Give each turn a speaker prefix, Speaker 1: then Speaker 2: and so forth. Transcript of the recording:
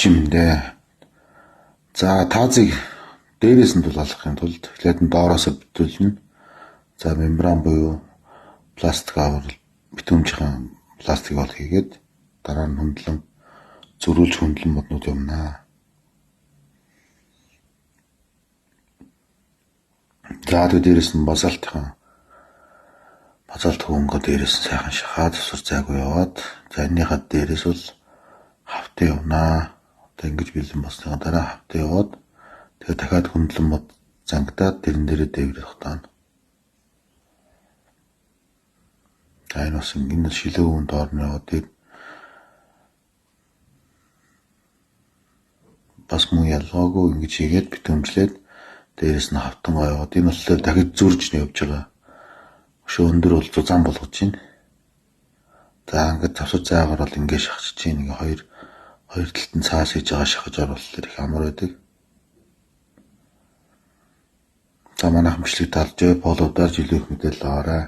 Speaker 1: юм дээ. За таазыг дээрээс нь дулаалгахын тулд эхлээд нь доороос бүтүүлнэ. За мембран буюу пластик авал битүүмжийн пластик бол хийгээд дараа нь хөндлөн зөрүүлж хөндлөн моднууд юмнаа. За тэгээд дээрээс нь базалт хөнгө дээрээс нь сайхан шахаад тусар зайгүй яваад за энийхээ дээрээс бол хавтаа явнаа. Одоо ингэж бэлэн болсны дараа хавтаа яваад тэгээд дахиад хөндлөн мод зангидаад тэрэн дээрээ дэврэх таана. За энэ бас ингэ шилээ өвн доорны яваад тэгээд бас мөн ялгаагүй ингэж хийгээд битүүмжлээд дээрээс нь хавтан гоёод энэ болохоор дахид зүрж явж байгаа. Өшөө өндөр бол зузаан болгож байна. За ингээд завсар зайгаар бол ингэ шахаж чинь ингээ хоёр талд нь цаас хийж байгаа шахаж оруулахлаар их амар байдаг. За манайх мөчлөг талж полуудаар жилүүх мэдээлэл аваарай.